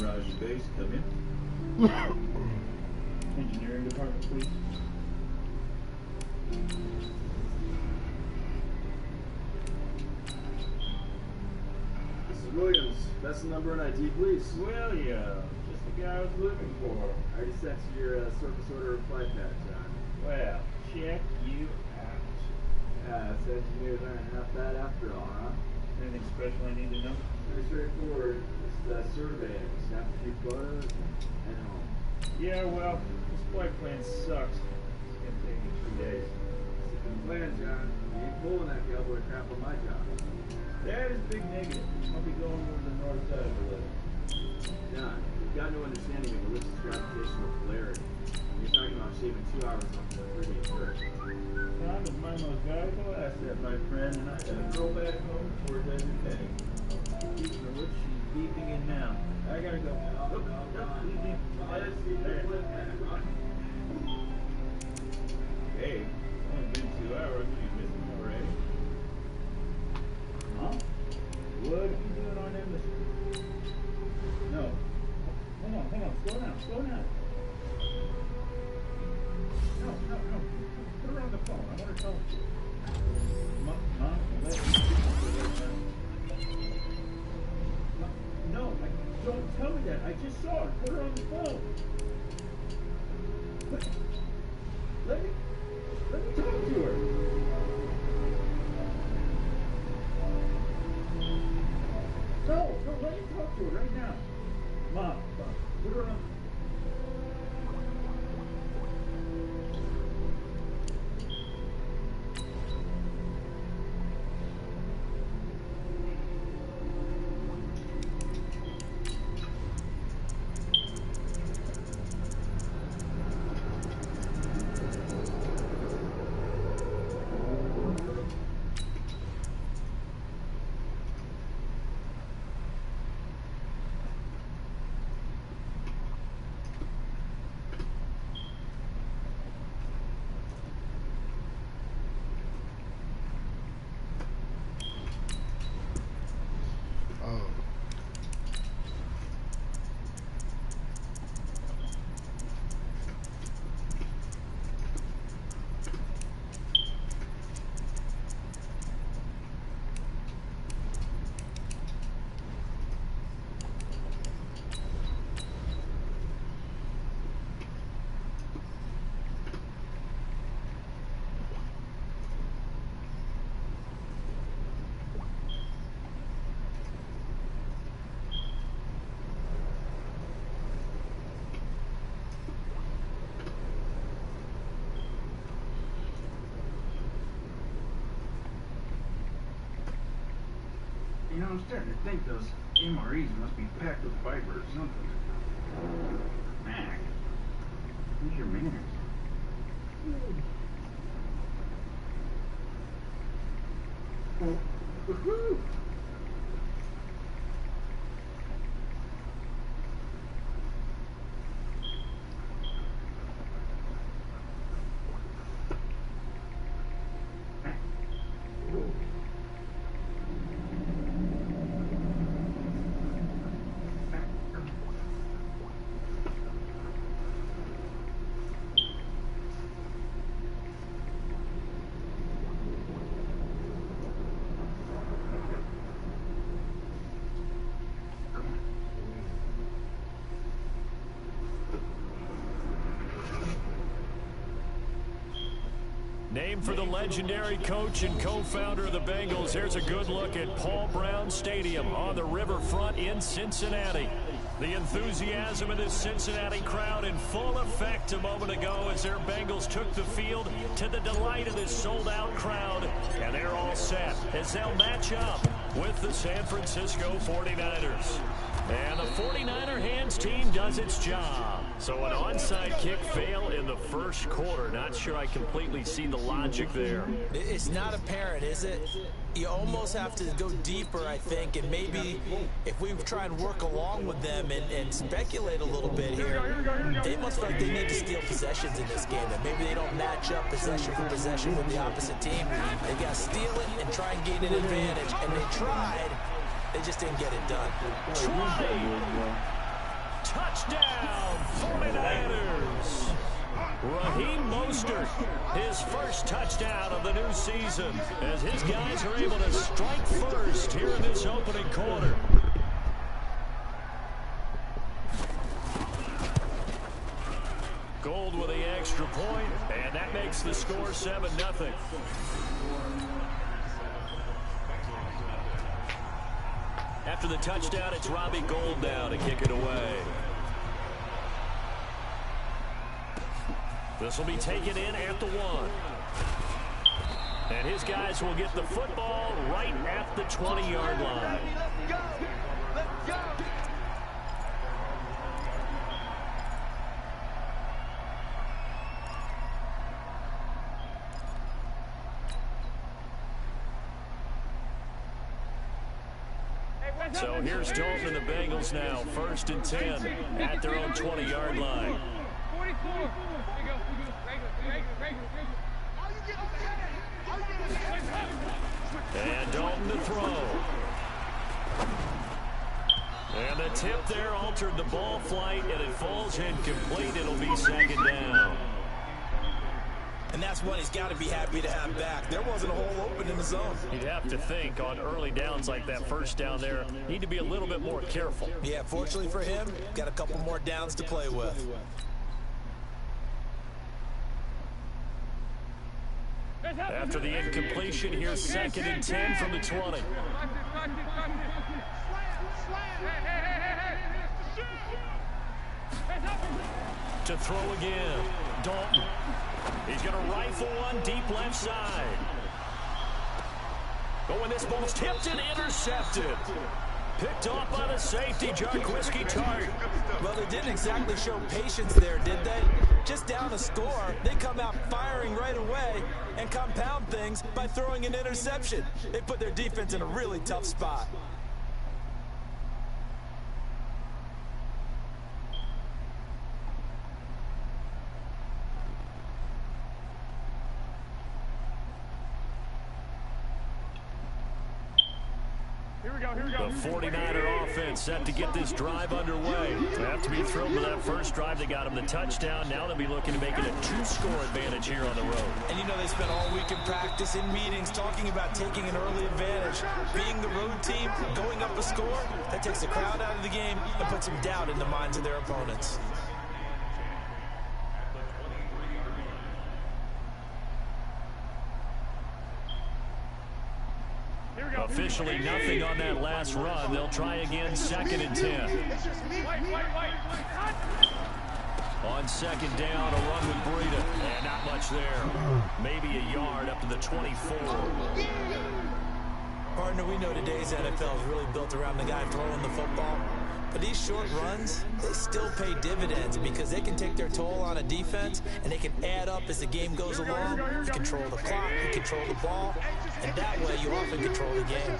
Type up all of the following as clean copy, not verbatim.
Raj Base, come in. Engineering department, please. This is Williams. That's the number and ID, please. Williams, just the guy I was looking for. I already sent you your service order reply pad, John. Well, check you out. Yeah, us engineers aren't half bad after all, huh? Anything special I need to know? Pretty straightforward. Just surveying. Snap a few photos and home. Yeah, well, this flight plan sucks. It's gonna take me 3 days. Stick to the plan, John. You ain't pulling that cowboy crap on my job. That is a big negative. I'll be going over the north side of the lake. John, you've got no understanding of ellipsis gravitational polarity. You're talking about shaving 2 hours off the 3-day trip. Time is my most valuable asset, my friend, and I gotta go back home before it does penny. Speaking of which, she's beeping in now. I gotta go. Leave me. Hey, it's only been 2 hours. You missing already? Huh? What are you doing on embassy? No. Hold on. Slow down. No. Put her on the phone. I want to talk to you. Mom, let me speak to her. No, don't tell me that. I just saw her. Put her on the phone. Let me talk to her. No, let me talk to her right now. Mom, put her on. You know, I'm starting to think those MREs must be packed with fiber or something. Mac, who's your manners? Woohoo! Named for the legendary coach and co-founder of the Bengals, here's a good look at Paul Brown Stadium on the riverfront in Cincinnati. The enthusiasm of this Cincinnati crowd in full effect a moment ago as their Bengals took the field to the delight of this sold-out crowd. And they're all set as they'll match up with the San Francisco 49ers. And the 49er hands team does its job. So an onside kick fail in the first quarter. Not sure I completely see the logic there. It's not apparent, is it? You almost have to go deeper, I think, and maybe if we try and work along with them and speculate a little bit here, they must feel like they need to steal possessions in this game, and maybe they don't match up possession for possession with the opposite team. They got to steal it and try and gain an advantage, and they tried. They just didn't get it done. Touchdown, 49ers. Raheem Mostert, his first touchdown of the new season, as his guys are able to strike first here in this opening quarter. Gold with the extra point, and that makes the score 7-0. After the touchdown, it's Robbie Gould now to kick it away. This will be taken in at the 1. And his guys will get the football right at the 20-yard line. Let's go! Let's go! So here's Dalton and the Bengals now, 1st and 10 at their own 20-yard line. 44. And Dalton to throw. And the tip there altered the ball flight, and it falls incomplete. It'll be 2nd down. And that's one he's got to be happy to have back. There wasn't a hole open in the zone. You'd have to think on early downs like that, 1st down there, need to be a little bit more careful. Yeah, fortunately for him, got a couple more downs to play with. After the incompletion, here's 2nd and 10 from the 20. To throw again, Dalton. He's going to rifle one deep left side. But when this ball's tipped and intercepted. Picked off by the safety, Jarquiski Tart. Well, they didn't exactly show patience there, did they? Just down a score, they come out firing right away and compound things by throwing an interception. They put their defense in a really tough spot. The 49er offense set to get this drive underway. They have to be thrilled with that first drive. They got them the touchdown. Now they'll be looking to make it a 2-score advantage here on the road. And you know they spent all week in practice, in meetings, talking about taking an early advantage. Being the road team, going up a score, that takes the crowd out of the game and puts some doubt in the minds of their opponents. Officially nothing on that last run. They'll try again, 2nd and 10. On 2nd down, a run with Breida. And not much there. Maybe a yard up to the 24. Partner, we know today's NFL is really built around the guy throwing the football. But these short runs, they still pay dividends because they can take their toll on a defense and they can add up as the game goes along. You control the clock, you control the ball, and that way you often control the game.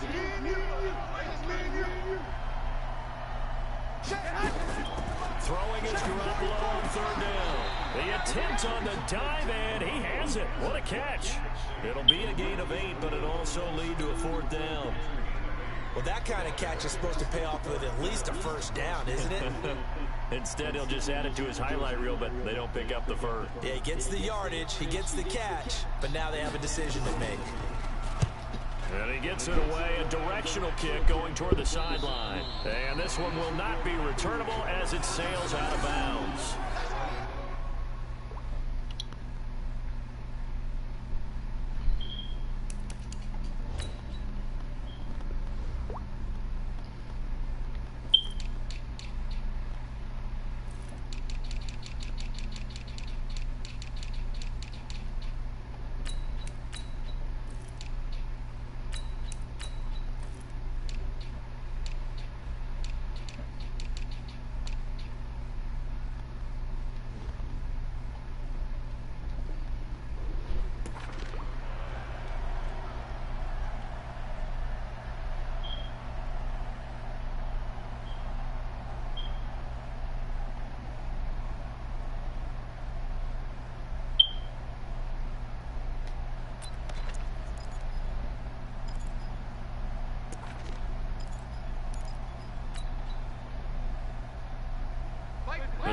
Throwing is Garoppolo on 3rd down. The attempt on the dive, and he has it. What a catch. It'll be a gain of 8, but it'll also lead to a 4th down. Well, that kind of catch is supposed to pay off with at least a 1st down, isn't it? Instead, he'll just add it to his highlight reel, but they don't pick up the first. Yeah, he gets the yardage, he gets the catch, but now they have a decision to make. And he gets it away, a directional kick going toward the sideline. And this one will not be returnable as it sails out of bounds.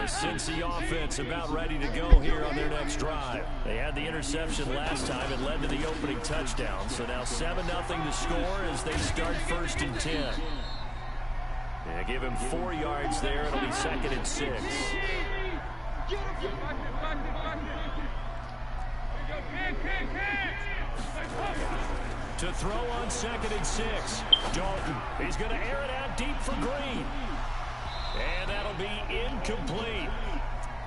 The Cincy offense about ready to go here on their next drive. They had the interception last time. It led to the opening touchdown. So now 7-0 to score as they start 1st and 10. Yeah, give him 4 yards there. It'll be 2nd and 6. To throw on 2nd and 6. Dalton. He's going to air it out deep for Green. And that'll be incomplete.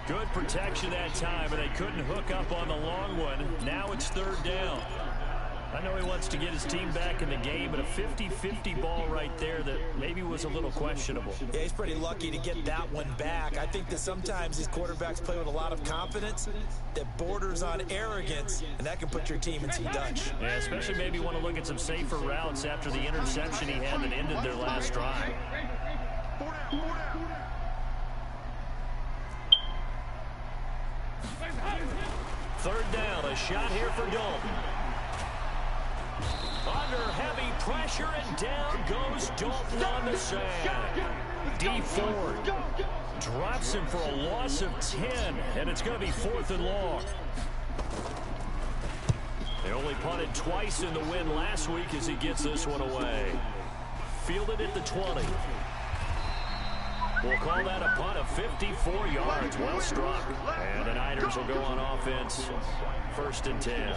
Good protection that time, and they couldn't hook up on the long one. Now it's 3rd down. I know he wants to get his team back in the game, but a 50-50 ball right there that maybe was a little questionable. Yeah, he's pretty lucky to get that one back. I think that sometimes these quarterbacks play with a lot of confidence that borders on arrogance, and that can put your team in some Dutch. Yeah, especially maybe want to look at some safer routes after the interception he had that ended their last drive. Third down, a shot here for Dalton. Under heavy pressure, and down goes Dalton on the sand. D Ford drops him for a loss of 10, and it's going to be 4th and long. They only punted twice in the win last week as he gets this one away. Fielded at the 20. We'll call that a punt of 54 yards. Well struck. And the Niners will go on offense. 1st and 10.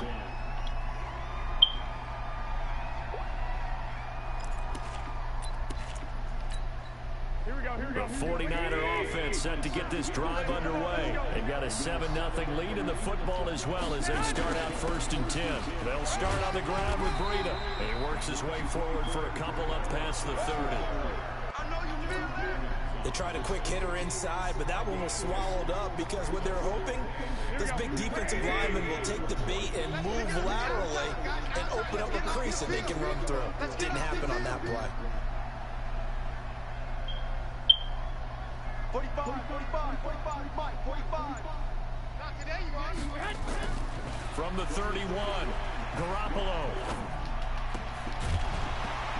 The 49er offense set to get this drive underway. They've got a 7-0 lead in the football as well as they start out 1st and 10. They'll start on the ground with Breida. He works his way forward for a couple up past the 30. They tried a quick hitter inside, but that one was swallowed up because what they're hoping, this big defensive lineman will take the bait and move laterally and open up a crease that they can run through. Didn't happen on that play. 45, Mike, 45. From the 31, Garoppolo.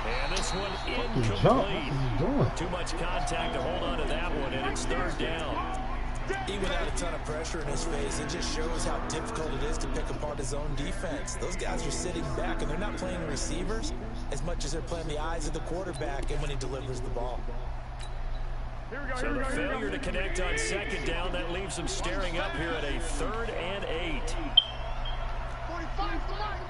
And this one incomplete. Too much contact to hold on to that one, and it's 3rd down. Even without a ton of pressure in his face, it just shows how difficult it is to pick apart his own defense. Those guys are sitting back, and they're not playing receivers as much as they're playing the eyes of the quarterback and when he delivers the ball. So the failure to connect on 2nd down, that leaves them staring up here at a 3rd and 8. 45 for Mike.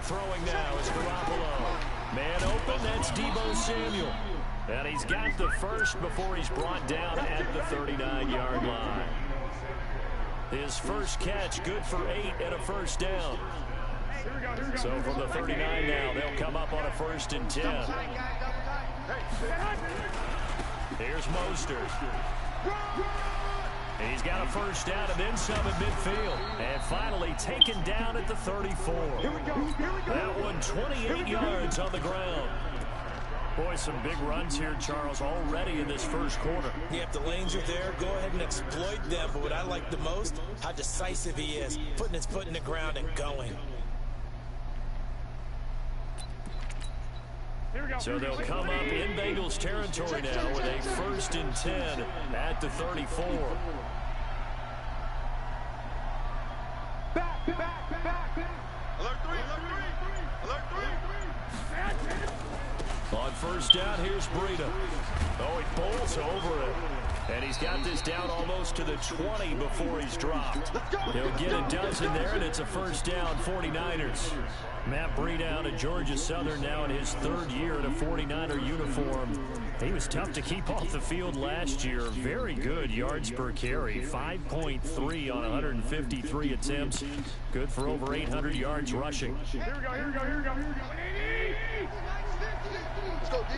Throwing now is Garoppolo. Man open, that's Deebo Samuel. And he's got the first before he's brought down at the 39-yard line. His first catch, good for 8 and a 1st down. So from the 39 now, they'll come up on a 1st and 10. Here's Mostert. And he's got a 1st down and then some at midfield. And finally taken down at the 34. That one 28 yards on the ground. Boy, some big runs here, Charles, already in this 1st quarter. Yeah, if the lanes are there, go ahead and exploit them. But what I like the most, how decisive he is, putting his foot in the ground and going. So they'll come up in Bengals territory now with a 1st and 10 at the 34. Back. Alert 3. Alert 3. On 1st down, here's Breida. Oh, he bowls over it. And he's got this down almost to the 20 before he's dropped. He'll get a dozen there, and it's a 1st down, 49ers. Matt Breida out of Georgia Southern now in his 3rd year in a 49er uniform. He was tough to keep off the field last year. Very good yards per carry, 5.3 on 153 attempts. Good for over 800 yards rushing. Here we go. Let's go, D.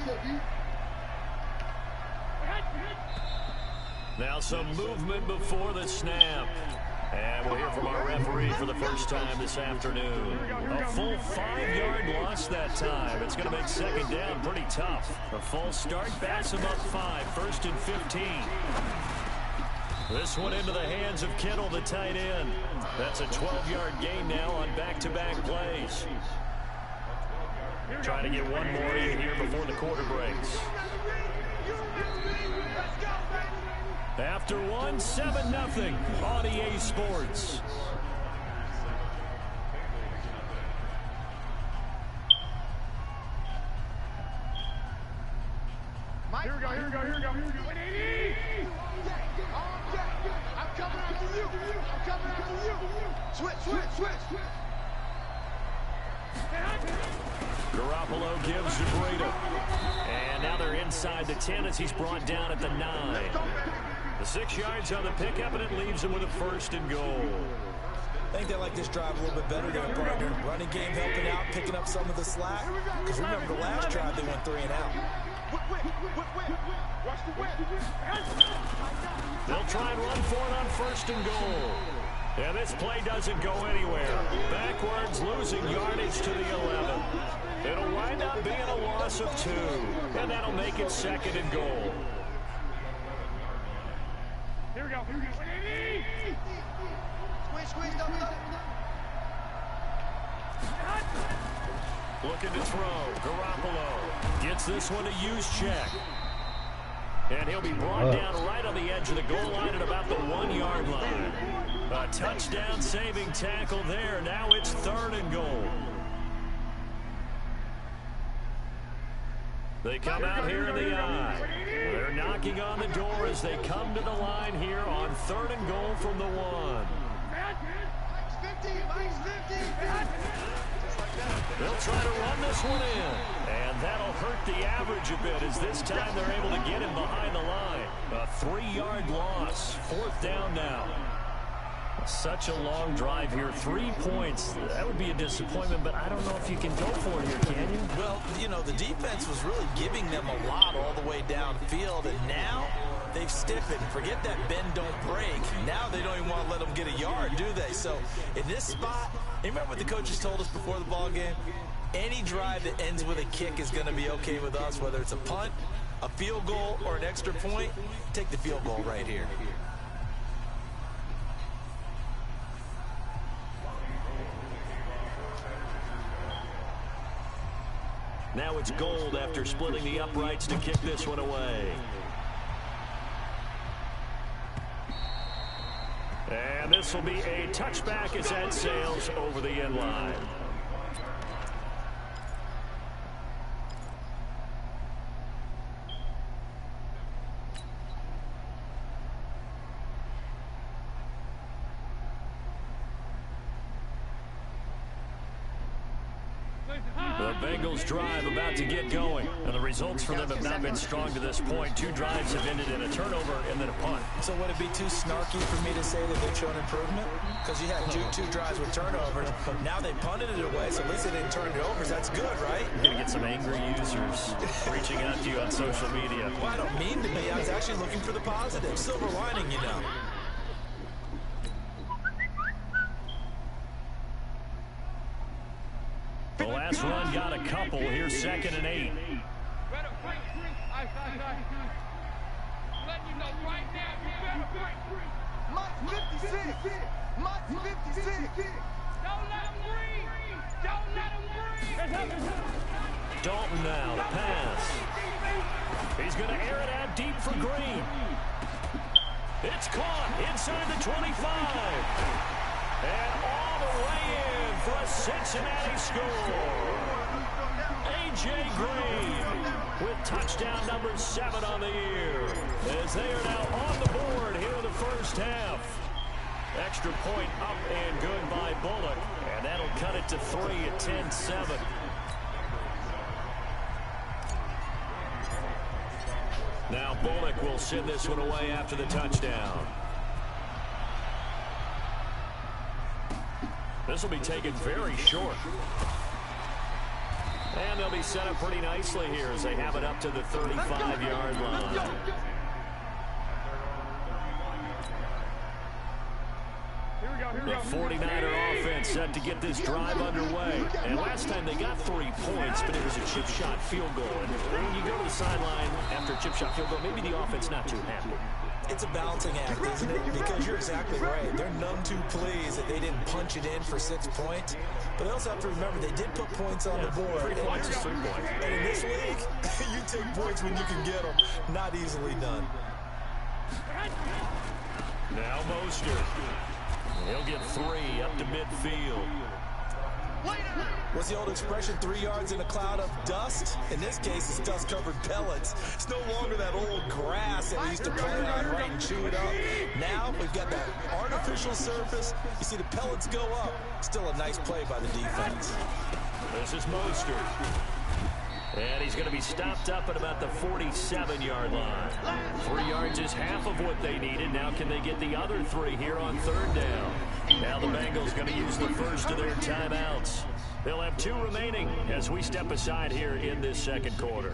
Now some movement before the snap. And we'll hear from our referee for the first time this afternoon. A full 5-yard loss that time. It's going to make 2nd down pretty tough. A false start backs him up 5, 1st and 15. This one into the hands of Kittle, the tight end. That's a 12-yard gain now on back-to-back plays. Trying to get one more in here before the quarter breaks. After one, 7-0 on EA Sports. Here we go. I'm coming after you. Switch. Garoppolo gives to Breda. And now they're inside the 10 as he's brought down at the 9. The 6 yards on the pickup, and it leaves them with a 1st and goal. I think they like this drive a little bit better there, partner. Running game helping out, picking up some of the slack. Because remember, the last drive they went 3 and out. They'll try and run for it on 1st and goal. And this play doesn't go anywhere. Backwards, losing yardage to the 11. It'll wind up being a loss of 2. And that'll make it 2nd and goal. Here we go. Squeeze, Looking to throw. Garoppolo gets this one to Juszczyk. And he'll be brought down right on the edge of the goal line at about the 1-yard line. A touchdown saving tackle there. Now it's 3rd and goal. They come out here in the eye. They're knocking on the door as they come to the line here on 3rd and goal from the 1. They'll try to run this one in. And that'll hurt the average a bit as this time they're able to get him behind the line. A 3-yard loss. 4th down now. Such a long drive here. 3 points. That would be a disappointment, but I don't know if you can go for it here, can you? Well, you know, the defense was really giving them a lot all the way downfield, and now they've stiffened. Forget that bend, don't break. Now they don't even want to let them get a yard, do they? So in this spot, you remember what the coaches told us before the ball game? Any drive that ends with a kick is going to be okay with us, whether it's a punt, a field goal, or an extra point. Take the field goal right here. Now it's Gold after splitting the uprights to kick this one away. And this will be a touchback as that sails over the end line. The Bengals drive about to get going, and the results for them have not been strong to this point. 2 drives have ended in a turnover and then a punt. So would it be too snarky for me to say that they've shown improvement? Because you had two drives with turnovers. Now they punted it away, so at least they didn't turn it over. That's good, right? You're going to get some angry users reaching out to you on social media. Well, I don't mean to be. I was actually looking for the positive. Silver lining, you know. The last run got a couple. Here's 2nd and 8. Dalton now, the pass. He's going to air it out deep for Green. It's caught inside the 25. And all the way in for a Cincinnati score. A.J. Green with touchdown number 7 on the year. As they are now on the board here in the first half. Extra point up and good by Bullock. And that'll cut it to 3 at 10-7. Now Bullock will send this one away after the touchdown. This will be taken very short. And they'll be set up pretty nicely here as they have it up to the 35-yard line. The 49er offense set to get this drive underway. And last time they got 3 points, but it was a chip shot field goal. And when you go to the sideline after a chip shot field goal, maybe the offense not too happy. It's a balancing act, isn't it? Because you're exactly right. They're none too pleased that they didn't punch it in for 6 points. But they also have to remember they did put points on the board. 3 points is 3 points. And in this league, you take points when you can get them. Not easily done. Now Mostert. He'll get 3 up to midfield. What's the old expression, 3 yards in a cloud of dust? In this case, it's dust-covered pellets. It's no longer that old grass that we used to play on, right, and chew it up. Now, we've got that artificial surface. You see the pellets go up. Still a nice play by the defense. This is Mostert. And he's going to be stopped up at about the 47-yard line. 3 yards is half of what they needed. Now can they get the other 3 here on 3rd down? Now the Bengals going to use the first of their timeouts. They'll have 2 remaining as we step aside here in this second quarter.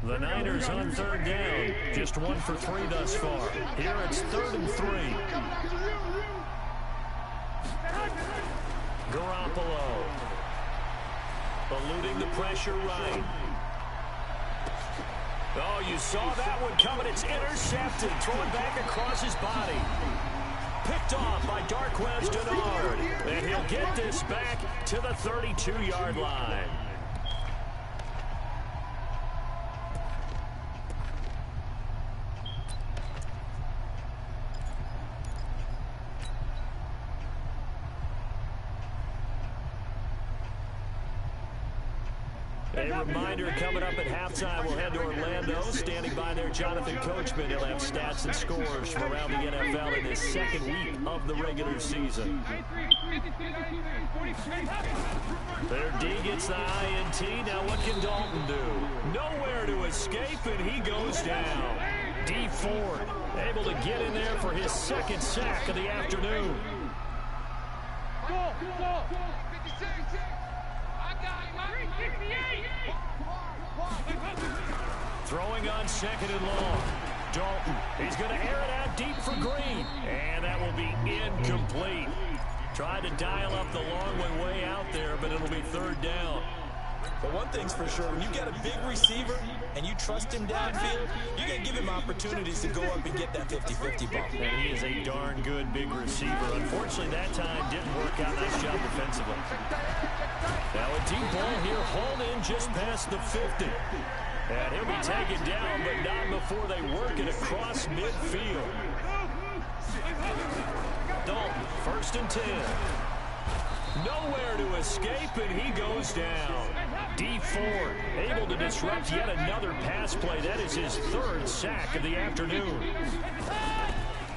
The Niners on 3rd down. Just 1 for 3 thus far. Here it's 3rd and 3. Garoppolo. Eluding the pressure right. Oh, you saw that one coming. It's intercepted. Thrown back across his body. Picked off by Darquez Dennard. And he'll get this back to the 32-yard line. A reminder coming up at halftime, we'll head to Orlando. Standing by there, Jonathan Coachman. He'll have stats and scores from around the NFL in this second week of the regular season. Their D gets the INT. Now what can Dalton do? Nowhere to escape, and he goes down. D Ford able to get in there for his 2nd sack of the afternoon. Throwing on 2nd and long. Dalton, he's going to air it out deep for Green. And that will be incomplete. Tried to dial up the long one way out there, but it'll be 3rd down. But one thing's for sure, when you got a big receiver and you trust him downfield, you're going to give him opportunities to go up and get that 50-50 ball. And he is a darn good big receiver. Unfortunately, that time didn't work out. Nice job defensively. Now a deep ball here, hauled in just past the 50. And he'll be taken down, but not before they work it across midfield. Dalton, 1st and 10. Nowhere to escape, and he goes down. D Ford able to disrupt yet another pass play. That is his 3rd sack of the afternoon.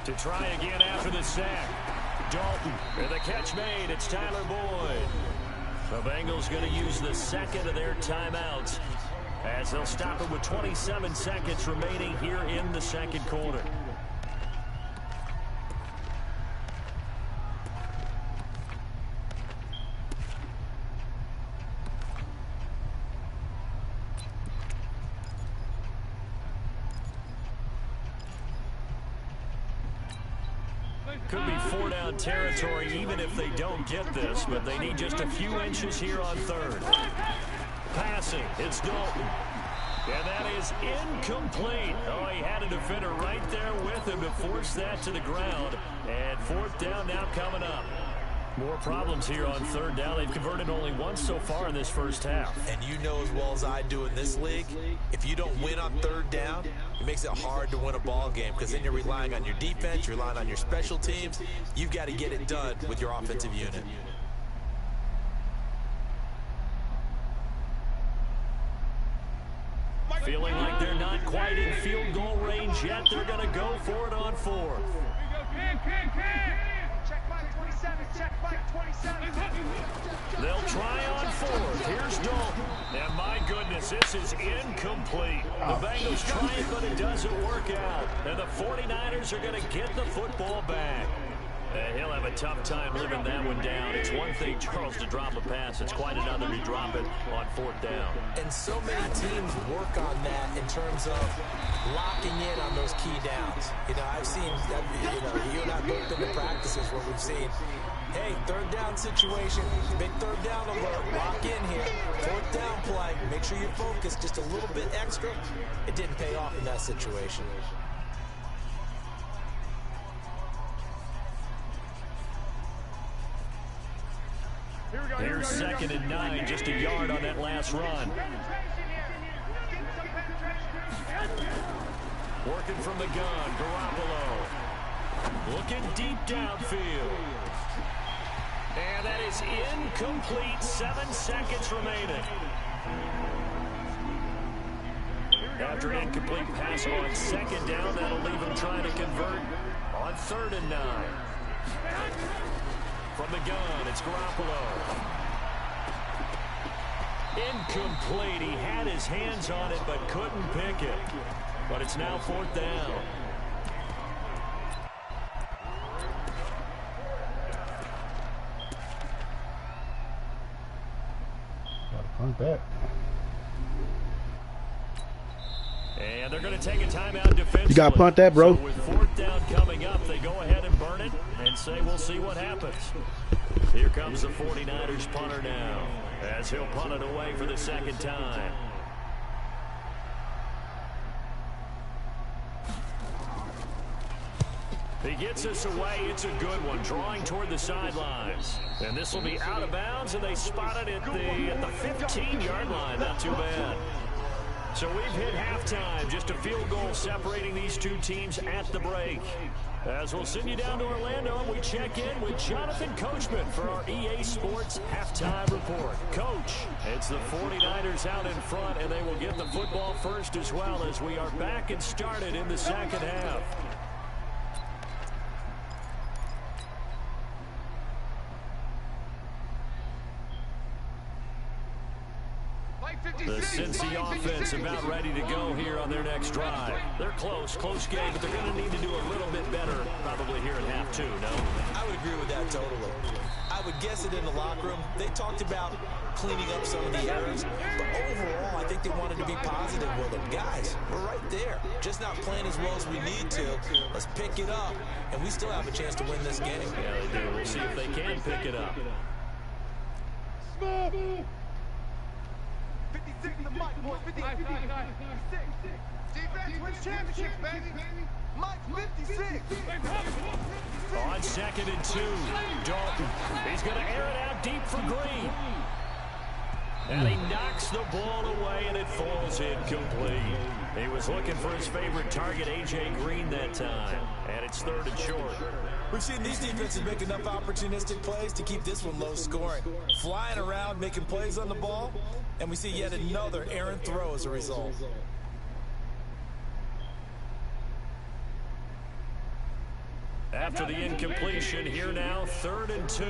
To try again after the sack. Dalton, and the catch made. It's Tyler Boyd. The Bengals going to use the 2nd of their timeouts as they'll stop it with 27 seconds remaining here in the second quarter. Could be 4-down territory even if they don't get this, but they need just a few inches here on 3rd. Passing, it's Dalton. And that is incomplete. Oh, he had a defender right there with him to force that to the ground. And 4th down now coming up. More problems here on 3rd down. They've converted only once so far in this first half. And you know as well as I do in this league, if you don't win on 3rd down, it makes it hard to win a ball game because then you're relying on your defense, you're relying on your special teams. You've got to get it done with your offensive unit. Feeling like they're not quite in field goal range yet. They're going to go for it on 4th. They'll try on 4th. Here's Dalton. And my goodness, this is incomplete. The Bengals trying, but it doesn't work out. And the 49ers are going to get the football back. He'll have a tough time living that one down. It's one thing, Charles, to drop a pass. It's quite another to drop it on 4th down. And so many teams work on that in terms of locking in on those key downs. You know, I've seen, you and I both been to practices where we've seen, hey, 3rd down situation, big 3rd down alert, lock in here. 4th down play, make sure you're focused just a little bit extra. It didn't pay off in that situation. Here's 2nd and 9, just a yard on that last run. Working from the gun, Garoppolo. Looking deep downfield. And that is incomplete. 7 seconds remaining. After an incomplete pass on 2nd down, that'll leave him trying to convert on 3rd and 9. From the gun, it's Garoppolo. Incomplete. He had his hands on it but couldn't pick it. But it's now 4th down. Gotta punt that. And they're going to take a timeout defensively. You got to punt that, bro. So with 4th down coming up, they go ahead and burn it and say we'll see what happens. Here comes the 49ers punter now, as he'll punt it away for the 2nd time. He gets us away. It's a good one, drawing toward the sidelines. And this will be out of bounds, and they spot it at the 15-yard line. Not too bad. So we've hit halftime, just a field goal separating these two teams at the break. As we'll send you down to Orlando, we check in with Jonathan Coachman for our EA Sports Halftime Report. Coach, it's the 49ers out in front, and they will get the football first as well as we are back and started in the 2nd half. The Cincy offense about ready to go here on their next drive. They're close game, but they're going to need to do a little bit better probably here in half 2, no? I would agree with that totally. I would guess it in the locker room. They talked about cleaning up some of the errors, but overall, I think they wanted to be positive with them. Guys, we're right there. Just not playing as well as we need to. Let's pick it up, and we still have a chance to win this game. Yeah, they do. We'll see if they can pick it up. 56 the mic, boys. 56. Defense wins championships, baby. Mike 56. On 2nd and 2, Dalton. He's going to air it out deep for Green. And he knocks the ball away, and it falls incomplete. He was looking for his favorite target, A.J. Green, that time. And it's 3rd and short. We've seen these defenses make enough opportunistic plays to keep this one low scoring. Flying around, making plays on the ball, and we see yet another errant throw as a result. After the incompletion, here now, 3rd and 2.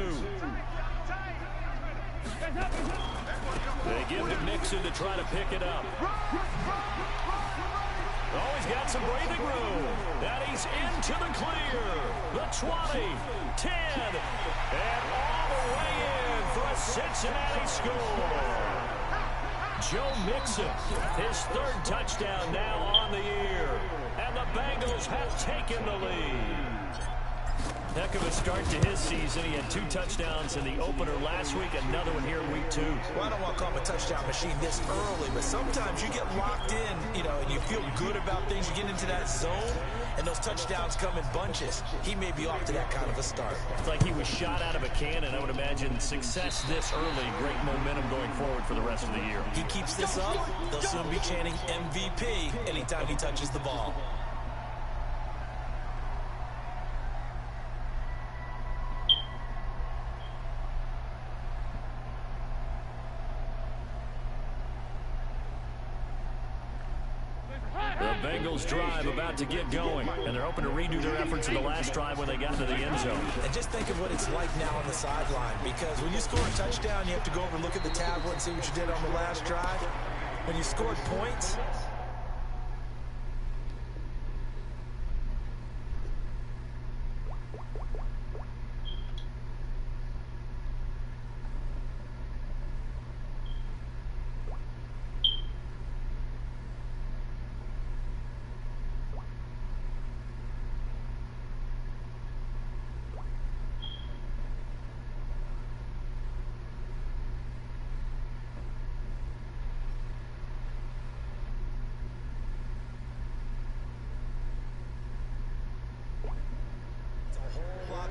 They give to Mixon to try to pick it up. Oh, he's got some breathing room. That he's into the clear. The 20, 10, and all the way in for a Cincinnati score. Joe Mixon, his 3rd touchdown now on the year. And the Bengals have taken the lead. Heck of a start to his season. He had 2 touchdowns in the opener last week, another one here in week 2. Well, I don't want to call him a touchdown machine this early, but sometimes you get locked in, and you feel good about things. You get into that zone, and those touchdowns come in bunches. He may be off to that kind of a start. It's like he was shot out of a cannon. I would imagine success this early, great momentum going forward for the rest of the year. He keeps this up, they'll soon be chanting MVP anytime he touches the ball. The Bengals drive about to get going, and they're hoping to redo their efforts in the last drive when they got to the end zone. And just think of what it's like now on the sideline, because when you score a touchdown, you have to go over and look at the tablet and see what you did on the last drive. When you scored points,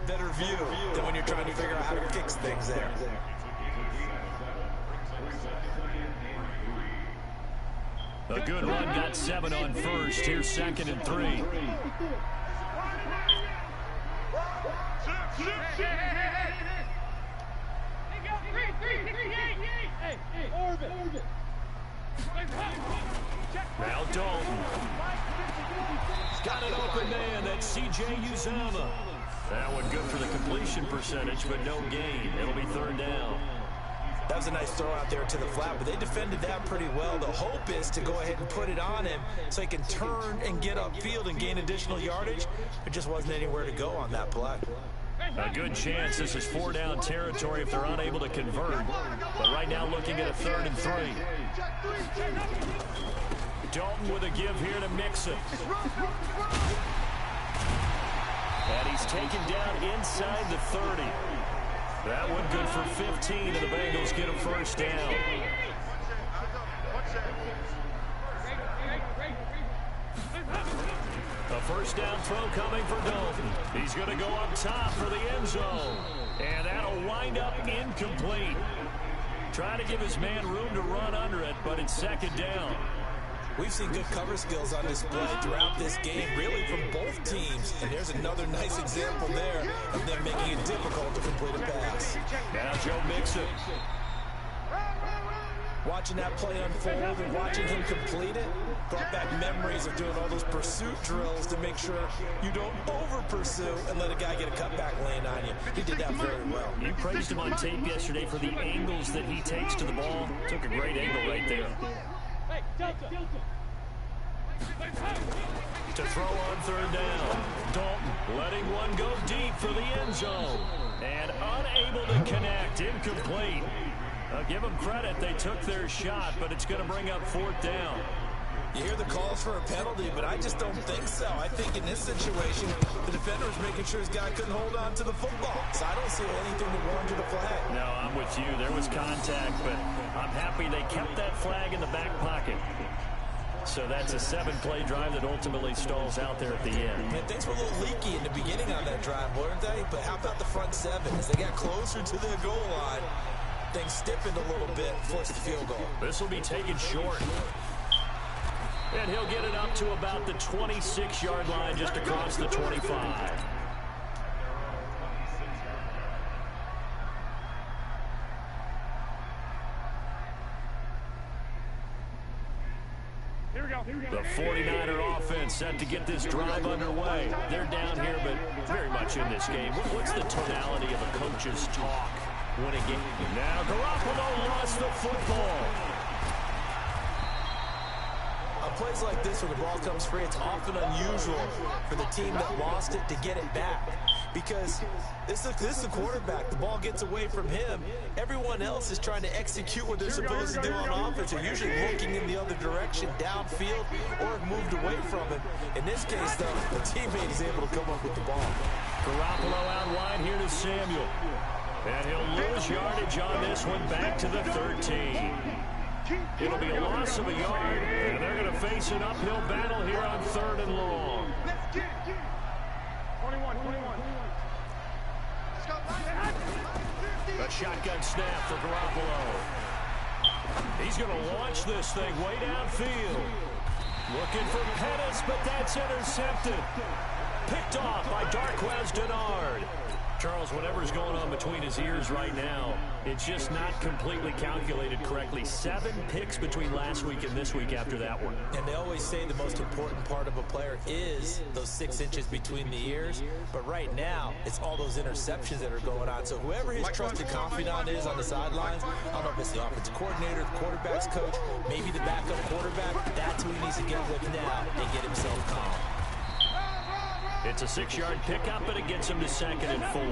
better view than when you're trying to figure out how to fix things there. A good run, got 7 on first. Here's 2nd and 3. Now Dalton. He's got an open man. That's C.J. Uzama. That one good for the completion percentage, but no gain. It'll be 3rd down. That was a nice throw out there to the flat, but they defended that pretty well. The hope is to go ahead and put it on him so he can turn and get upfield and gain additional yardage. There just wasn't anywhere to go on that play. A good chance this is 4-down territory if they're unable to convert. But right now looking at a 3rd and 3. Dalton with a give here to Mixon. And he's taken down inside the 30. That one good for 15, and the Bengals get a 1st down. A 1st down throw coming for Dalton. He's going to go up top for the end zone. And that'll wind up incomplete. Trying to give his man room to run under it, but it's 2nd down. We've seen good cover skills on display throughout this game, really from both teams. And there's another nice example there of them making it difficult to complete a pass. Now Joe Mixon. Watching that play unfold and watching him complete it brought back memories of doing all those pursuit drills to make sure you don't over-pursue and let a guy get a cutback lane on you. He did that very well. You praised him on tape yesterday for the angles that he takes to the ball. Took a great angle right there. To throw on 3rd down. Dalton letting one go deep for the end zone. And unable to connect. Incomplete. Give them credit. They took their shot, but it's going to bring up 4th down. You hear the calls for a penalty, but I just don't think so. I think in this situation, the defender was making sure his guy couldn't hold on to the football. So I don't see anything to warrant a flag. No, I'm with you. There was contact, but I'm happy they kept that flag in the back pocket. So that's a 7-play drive that ultimately stalls out there at the end. And things were a little leaky in the beginning on that drive, weren't they? But how about the front 7? As they got closer to the goal line, things stiffened a little bit, forced the field goal. This will be taken short. And he'll get it up to about the 26-yard line, just across the 25. The 49er offense set to get this drive underway. They're down here, but very much in this game. What's the tonality of a coach's talk when a game? Now Garoppolo lost the football. Plays like this where the ball comes free, it's often unusual for the team that lost it to get it back. Because this is the quarterback. The ball gets away from him. Everyone else is trying to execute what they're supposed to do on offense. They're usually looking in the other direction, downfield, or have moved away from it. In this case, though, the teammate is able to come up with the ball. Garoppolo out wide here to Samuel. And he'll lose yardage on this one back to the 13. It'll be a loss of a yard, and they're going to face an uphill battle here on 3rd and long. 21. A shotgun snap for Garoppolo. He's going to launch this thing way downfield. Looking for Pettis, but that's intercepted. Picked off by Darquez Denard. Charles, whatever's going on between his ears right now, it's just not completely calculated correctly. 7 picks between last week and this week after that one. And they always say the most important part of a player is those 6 inches between the ears. But right now, it's all those interceptions that are going on. So whoever his trusted confidant is on the sidelines, I don't know if it's the offensive coordinator, the quarterback's coach, maybe the backup quarterback, that's who he needs to get with now and get himself calm. It's a 6-yard pickup, but it gets him to 2nd and 4.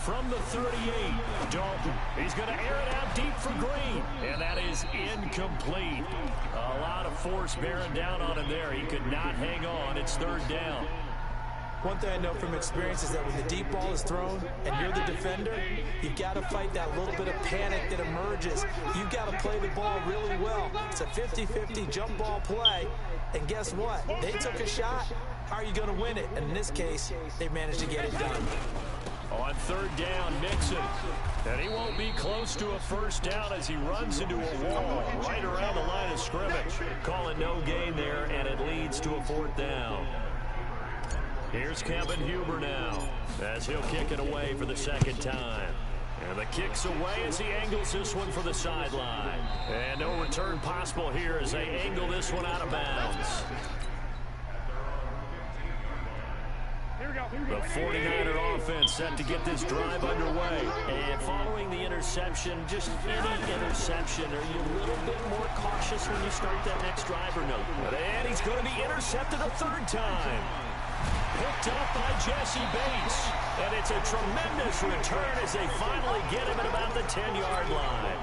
From the 38, Dalton. He's going to air it out deep for Green. And that is incomplete. A lot of force bearing down on him there. He could not hang on. It's 3rd down. One thing I know from experience is that when the deep ball is thrown and you're the defender, you've got to fight that little bit of panic that emerges. You've got to play the ball really well. It's a 50-50 jump ball play, and guess what? They took a shot. How are you going to win it? And in this case, they managed to get it done. On third down, Mixon. And he won't be close to a first down as he runs into a wall right around the line of scrimmage. Call it no gain there, and it leads to a fourth down. Here's Kevin Huber now as he'll kick it away for the second time. And the kick's away as he angles this one for the sideline. And no return possible here as they angle this one out of bounds. The 49er offense set to get this drive underway. And following the interception, just any interception, are you a little bit more cautious when you start that next drive or no? And he's going to be intercepted a third time. Picked up by Jesse Bates. And it's a tremendous return as they finally get him at about the 10-yard line.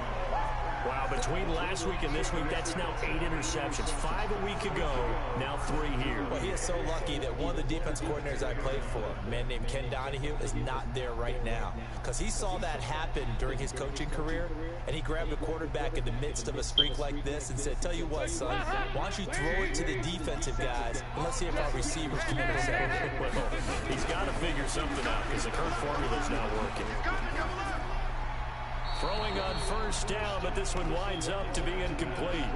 Wow, between last week and this week, that's now 8 interceptions. 5 a week ago, now 3 here. Well, he is so lucky that one of the defense coordinators I played for, a man named Ken Donahue, is not there right now. Because he saw that happen during his coaching career, and he grabbed a quarterback in the midst of a streak like this and said, tell you what, son, why don't you throw it to the defensive guys, and let's see if our receivers can intercept it. Well, he's got to figure something out because the current formula's not working. Throwing on first down, but this one winds up to be incomplete.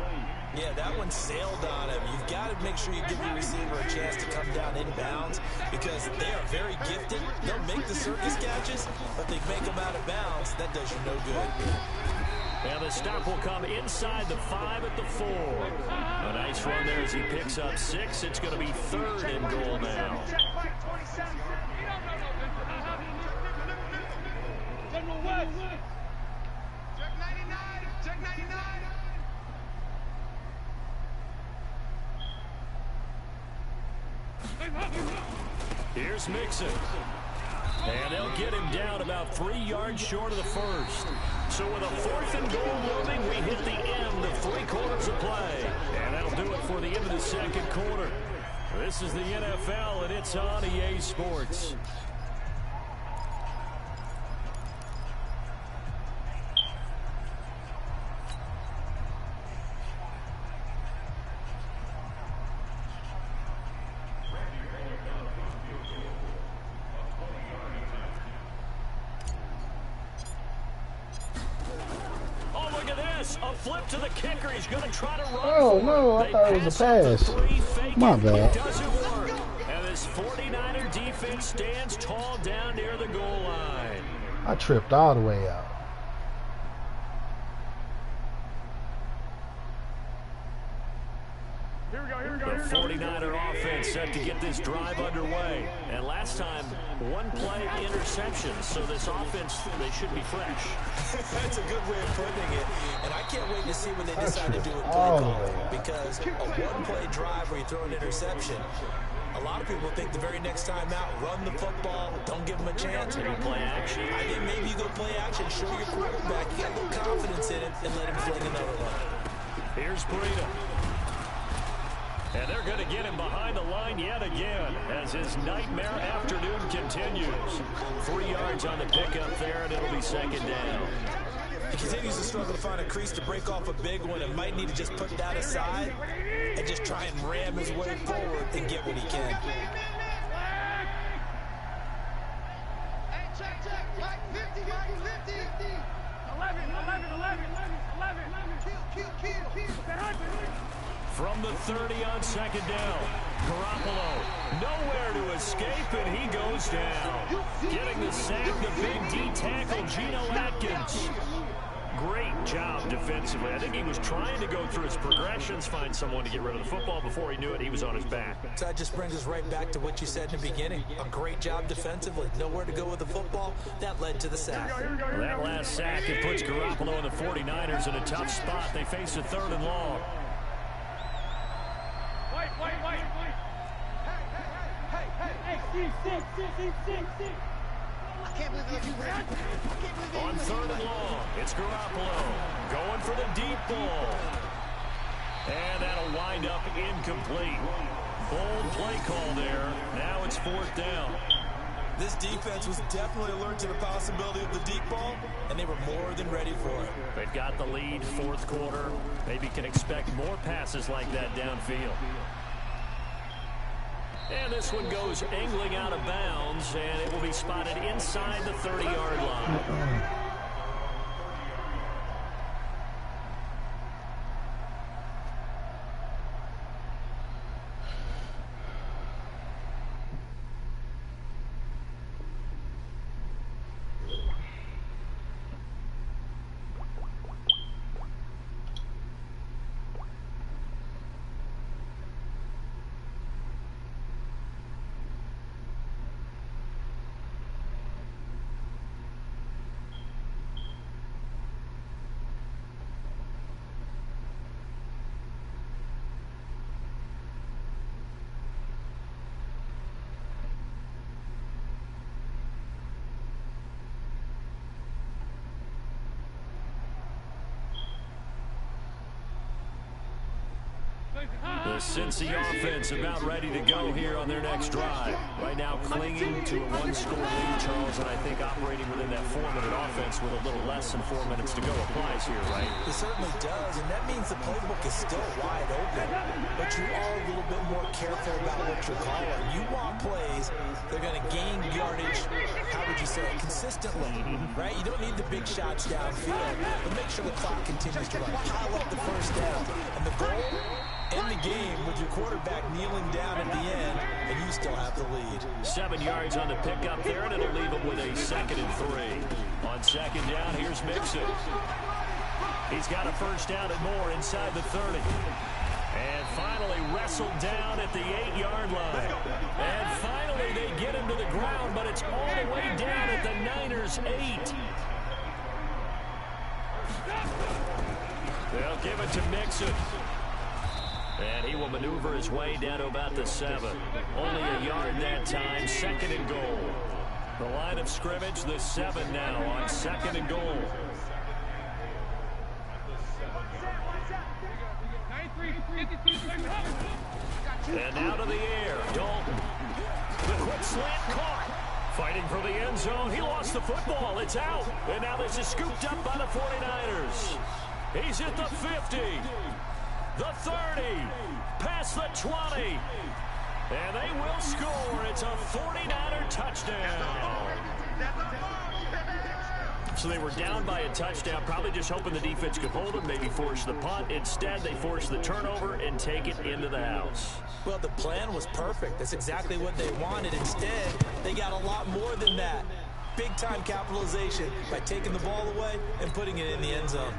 Yeah, that one sailed on him. You've got to make sure you give your receiver a chance to come down inbounds because they are very gifted. They'll make the circus catches, but they make them out of bounds. That does you no good. And the stop will come inside the 5 at the 4. A nice run there as he picks up 6. It's going to be 3rd and goal now. Check 99. Here's Mixon. And they'll get him down about 3 yards short of the first. So with a 4th and goal looming, we hit the end of 3 quarters of play. And that'll do it for the end of the second quarter. This is the NFL, and it's on EA Sports. A flip to the kicker. He's going to try to run. Oh, no, I thought it was a pass. My bad. Doesn't work. And this 49er defense stands tall down near the goal line. I tripped all the way out. The 49er offense set to get this drive underway. And last time, 1 play interception. So this offense, they should be fresh. That's a good way of putting it. And I can't wait to see when they decide to do a play call. Because a 1-play drive where you throw an interception, a lot of people think the very next time out, run the football, don't give them a chance. Maybe play action. I think maybe you go play action, show your quarterback, you got a little confidence in it, and let him fling another one. Here's Breida. And they're going to get him behind the line yet again as his nightmare afternoon continues. 3 yards on the pickup there, and it'll be second down. He continues to struggle to find a crease to break off a big one and might need to just put that aside and just try and ram his way forward and get what he can. Hey, check. Mike 50, Mike 50. 11. Kill. From the 30 on second down, Garoppolo nowhere to escape, and he goes down. Getting the sack, the big D tackle, Geno Atkins. Great job defensively. I think he was trying to go through his progressions, find someone to get rid of the football. Before he knew it, he was on his back. So that just brings us right back to what you said in the beginning. A great job defensively. Nowhere to go with the football. That led to the sack. Well, that last sack, it puts Garoppolo and the 49ers in a tough spot. They face a 3rd and long. Wait. Hey. I can't believe you ran. On 3rd and long, it's Garoppolo going for the deep ball. And that'll wind up incomplete. Bold play call there. Now it's 4th down. This defense was definitely alert to the possibility of the deep ball, and they were more than ready for it. They've got the lead, 4th quarter. Maybe can expect more passes like that downfield. And this one goes angling out of bounds, and it will be spotted inside the 30-yard line. The Cincy offense about ready to go here on their next drive. Right now clinging to a 1-score lead, Charles, and I think operating within that 4-minute offense with a little less than 4 minutes to go applies here, right? It certainly does, and that means the playbook is still wide open, but you are a little bit more careful about what you're calling. You want plays, they're going to gain yardage, how would you say it, consistently, right? You don't need the big shots downfield, but make sure the clock continues to run. Pile up the first down, and the goal, end the game with your quarterback kneeling down at the end, and you still have the lead. 7 yards on the pickup there, and it'll leave him with a 2nd and 3. On 2nd down, here's Mixon. He's got a first down and more inside the 30. And finally wrestled down at the 8-yard line. And finally they get him to the ground, but it's all the way down at the Niners' 8. They'll give it to Mixon. And he will maneuver his way down to about the 7. Only a yard that time, 2nd and goal. The line of scrimmage, the 7 now on 2nd and goal. And now to the air, Dalton. The quick slant caught. Fighting for the end zone. He lost the football. It's out. And now this is scooped up by the 49ers. He's at the 50. The 30, past the 20, and they will score. It's a 49er touchdown. So they were down by a touchdown, probably just hoping the defense could hold them, maybe force the punt. Instead, they force the turnover and take it into the house. Well, the plan was perfect. That's exactly what they wanted. Instead, they got a lot more than that. Big-time capitalization by taking the ball away and putting it in the end zone.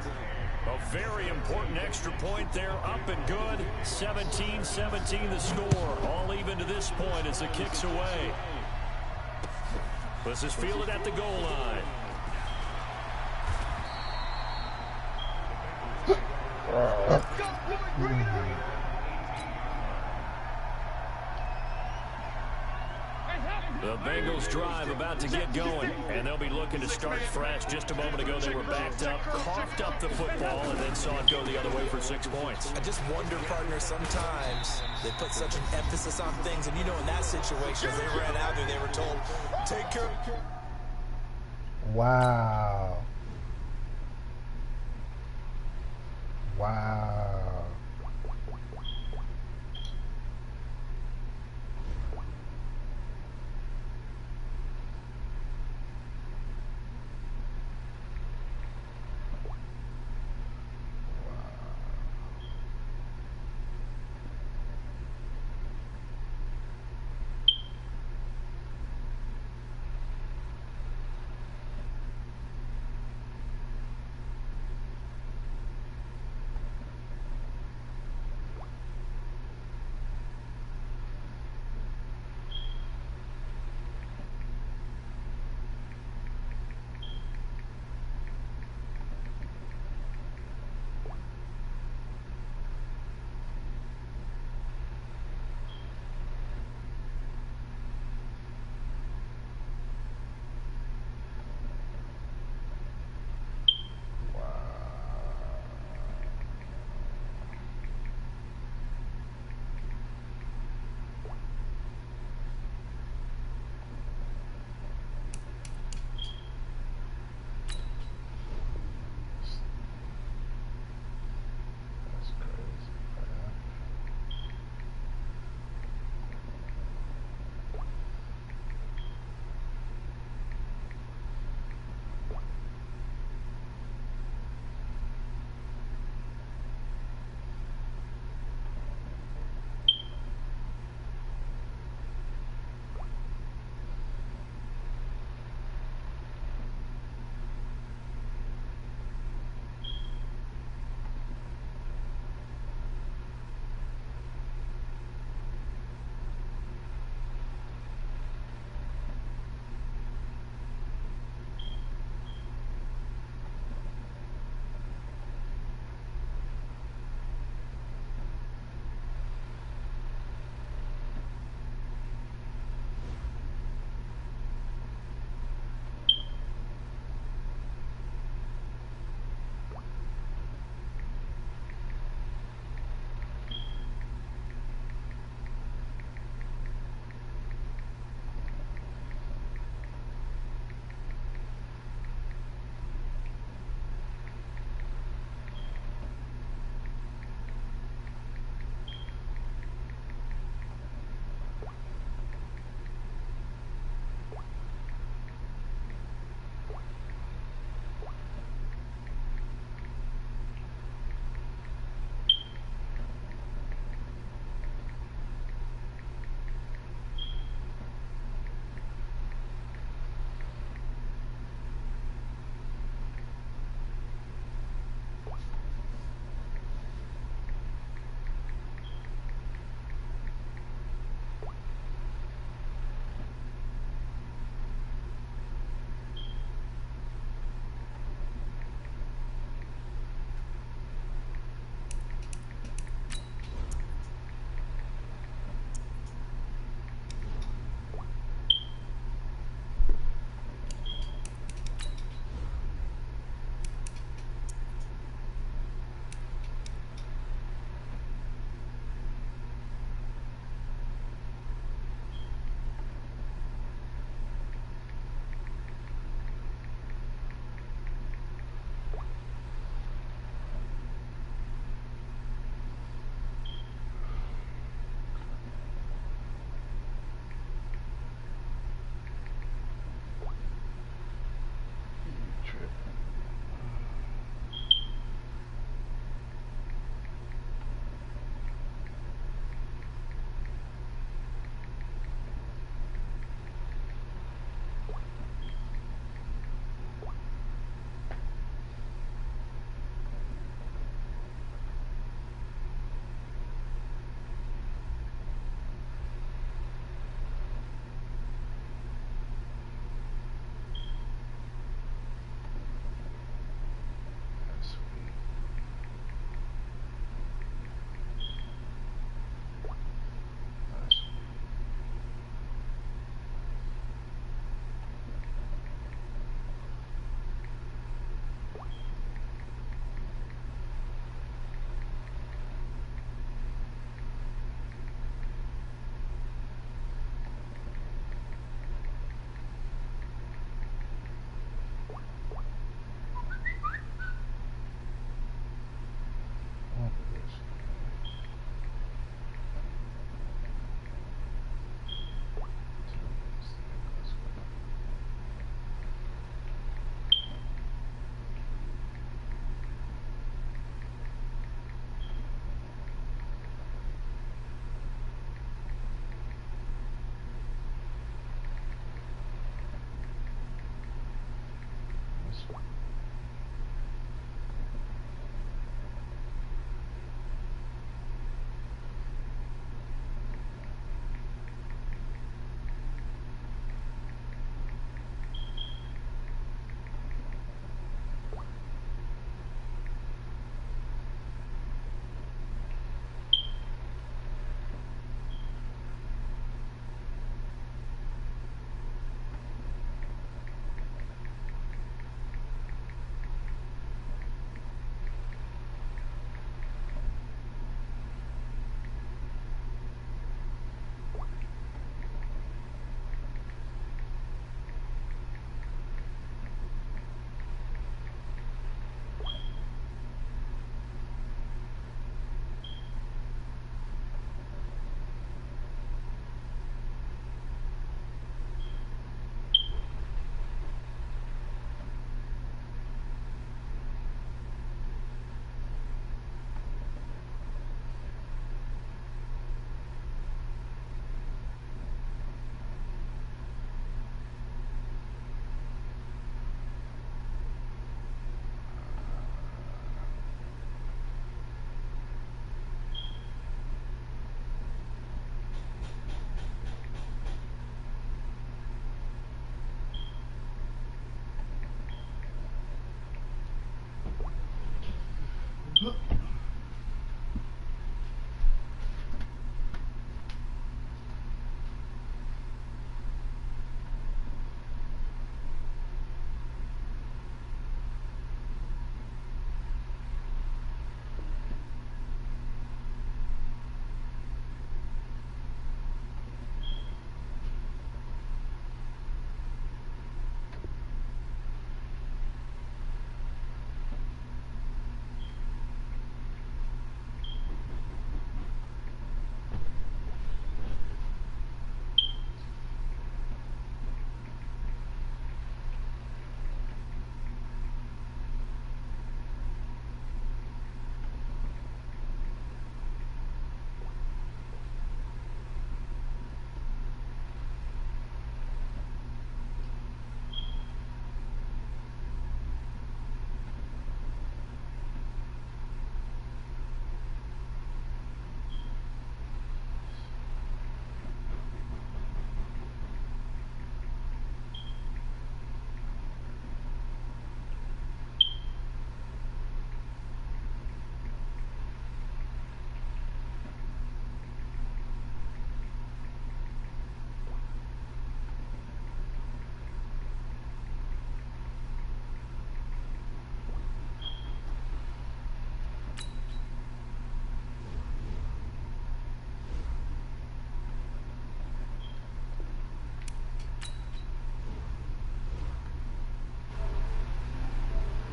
A very important extra point there, up and good. 17-17 the score. All even to this point as the kick's away. This is fielded at the goal line. The Bengals drive about to get going, and they'll be looking to start fresh. Just a moment ago, they were backed up, coughed up the football, and then saw it go the other way for 6 points. I just wonder, partner, sometimes they put such an emphasis on things, and you know in that situation, as they ran out there, they were told, take care. Wow. Wow.